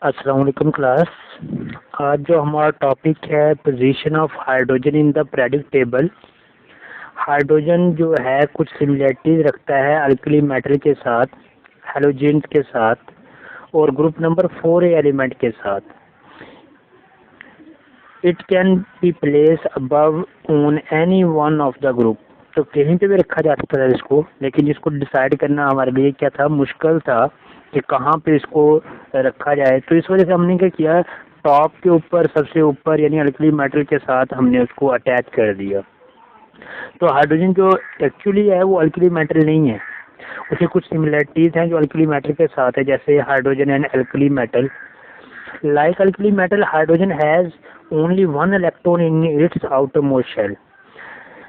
अस्सलाम वालेकुम क्लास। आज जो हमारा टॉपिक है position of hydrogen in the periodic table. Hydrogen जो है कुछ सिमिलरिटीज रखता है अल्कली मेटल के साथ, हैलोजेंस के साथ और ग्रुप नंबर 4 एलिमेंट के साथ। It can be place above on any one of the group. तो कहीं पे भी रखा जा सकता है इसको, लेकिन इसको डिसाइड करना हमारे लिए क्या था, मुश्किल था कि कहाँ पे इसको रखा जाए। तो इस वजह से हमने क्या किया, टॉप के ऊपर सबसे ऊपर यानी अल्कली मेटल के साथ हमने उसको अटैच कर दिया। तो हाइड्रोजन जो एक्चुअली है वो अल्कली मेटल नहीं है, उसके कुछ सिमिलरिटीज हैं जो अल्कली मेटल के साथ है, जैसे hydrogen and alkali metal. Like alkali metal, hydrogen has only one electron in its outermost shell.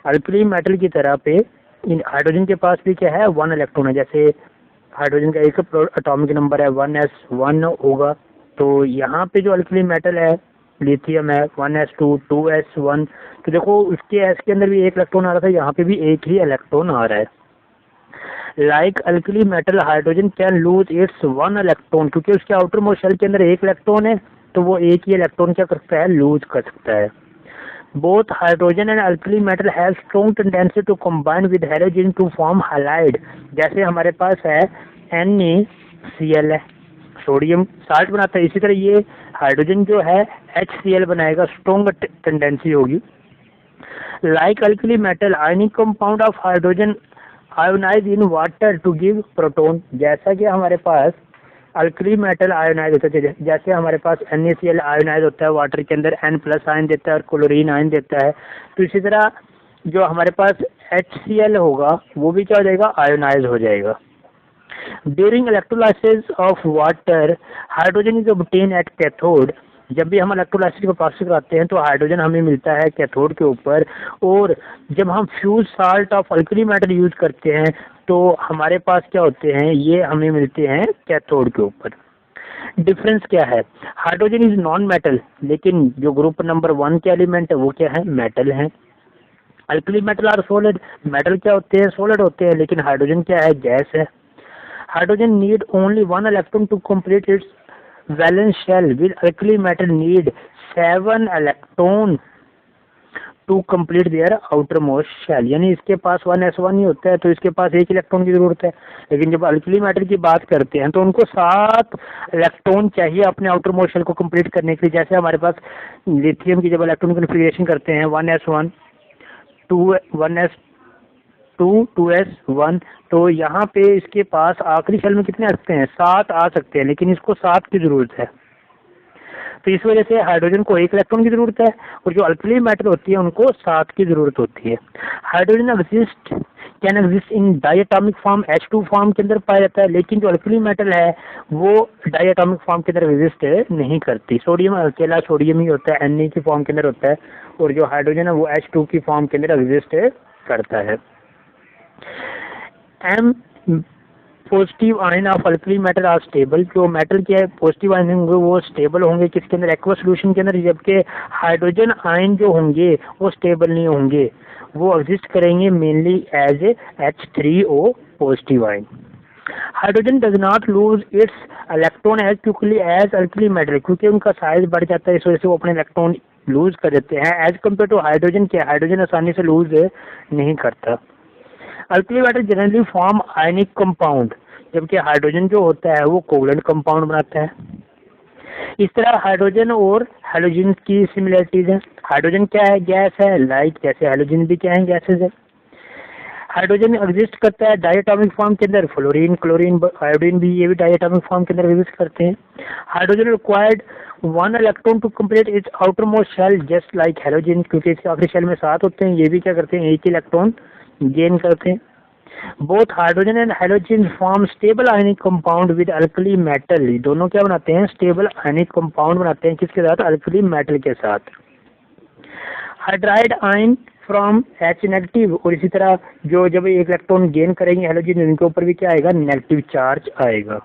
Alkali metal की तरह पे हाइड्रोजन के पास भी क्या है, वन इलेक्ट्रॉन है। जैसे हाइड्रोजन का एक एटॉमिक नंबर है 1s1 होगा, तो यहाँ पे जो अल्कली मेटल है लिथियम है 1s2 2s1। तो देखो उसके एस के अंदर भी एक इलेक्ट्रॉन आ रहा था, यहाँ पे भी एक ही इलेक्ट्रॉन आ रहा है। Like alkali metal, hydrogen can lose its one electron, क्योंकि उसके आउटर मोस्ट शेल के अंदर एक इलेक्ट्रॉन है, तो वो एक ही इलेक्ट्रॉन क्या कर सकता है, लूज कर सकता है। Both hydrogen and alkali metal have strong tendency to combine with halogen to form halide। जैसे हमारे पास है NaCl है, सोडियम साल्ट बनाता है, इसी तरह ये हाइड्रोजन जो है HCl बनाएगा, स्ट्रॉन्ग टेंडेंसी होगी। Like alkali metal, ionic compound of hydrogen ionize in water to give proton. जैसा कि हमारे पास अल्कली मेटल आयोनाइज होता है, जैसे हमारे पास NaCl आयोनाइज होता है वाटर के अंदर, N+ आयन देता है और क्लोरीन आयन देता है। तो इसी तरह जो हमारे पास HCl होगा वो भी क्या हो जाएगा, आयोनाइज हो जाएगा। During electrolysis of water, hydrogen is obtain at cathode. जब भी हम इलेक्ट्रोलाइसिस का प्रोसेस कराते हैं तो हाइड्रोजन हमें मिलता है कैथोड के ऊपर, और जब हम fuse salt of alkali metal use करते हैं तो हमारे पास क्या होते हैं, ये हमें मिलते हैं कैथोड के ऊपर। डिफरेंस क्या है, हाइड्रोजन इज नॉन मेटल, लेकिन जो ग्रुप नंबर 1 के एलिमेंट है वो क्या है, मेटल है। Alkali metal are solid, metal क्या होते हैं, सॉलिड होते हैं, लेकिन हाइड्रोजन क्या है, गैस है। Hydrogen need only one electron to complete its valence shell, with alkali metal need 7 electron to complete their outermost shell. यानी इसके पास 1s1 ही होता है, तो इसके पास एक इलेक्ट्रॉन की जरूरत है। लेकिन जब अल्कली मेटल की बात करते हैं तो उनको 7 इलेक्ट्रॉन चाहिए अपने आउटर मोस्ट शेल को कंप्लीट करने के लिए। जैसे हमारे पास लिथियम की जब इलेक्ट्रॉन कन्फिगरेशन करते हैं 1s1 1s2 2s1, तो यहाँ पे इसके पास आखिरी शेल में कितने आ सकते हैं, 7 आ सकते हैं, लेकिन इसको 7 की जरूरत है। तो इस वजह से हाइड्रोजन को एक इलेक्ट्रॉन की जरूरत है, और जो अल्कली मेटल होती है उनको 7 की जरूरत होती है। Hydrogen can exist in diatomic form, H2 form के अंदर पाया जाता है, लेकिन जो अल्कली मेटल है वो डायटोमिक फॉर्म के अंदर एग्जिस्ट नहीं करती। सोडियम अकेला सोडियम ही होता है, Na की फॉर्म के अंदर होता है, और जो हाइड्रोजन है वो H2 की फॉर्म के अंदर एग्जिस्ट करता है। M positive ion of alkali metal are stable. जो मेटल के पॉजिटिव आयन होंगे वो स्टेबल होंगे किसके अंदर, एक्वस सॉल्यूशन के अंदर, जबकि हाइड्रोजन आयन जो होंगे वो स्टेबल नहीं होंगे, वो एग्जिस्ट करेंगे mainly as H3O positive ion. Hydrogen does not lose its electron as quickly as alkali metal, क्योंकि उनका साइज बढ़ जाता है, इस वजह से वो अपने इलेक्ट्रॉन लूज कर देते हैं। एज कम्पेयर टू हाइड्रोजन, क्या हाइड्रोजन आसानी से लूज नहीं करता। Alkali metal generally form ionic compound, जबकि हाइड्रोजन जो होता है वो कोवलेंट कंपाउंड बनाता है। इस तरह हाइड्रोजन और हैलोजन की सिमिलरिटीज है। हाइड्रोजन क्या है, गैस है, लाइक जैसे हैलोजन भी क्या है, गैसेज है। हाइड्रोजन एग्जिस्ट करता है डायटोमिक फॉर्म के अंदर, फ्लोरीन क्लोरीन आयोडीन भी, ये भी डायटोमिक फॉर्म के अंदर एग्जिस्ट करते हैं। Hydrogen required 1 electron to complete its outermost shell just like halogen, क्योंकि इसके आखिरी शेल में 7 होते हैं, ये भी क्या करते हैं, एक इलेक्ट्रॉन गेन करते हैं। Both hydrogen and halogen form stable ionic compound with alkali metal. दोनों क्या बनाते हैं, स्टेबल आयनिक कंपाउंड बनाते हैं, किसके साथ, अल्कली मेटल के साथ। Hydride ion from H negative, और इसी तरह जो जब एक इलेक्ट्रॉन गेन करेंगे हैलोजन, उनके ऊपर भी क्या आएगा, नेगेटिव चार्ज आएगा।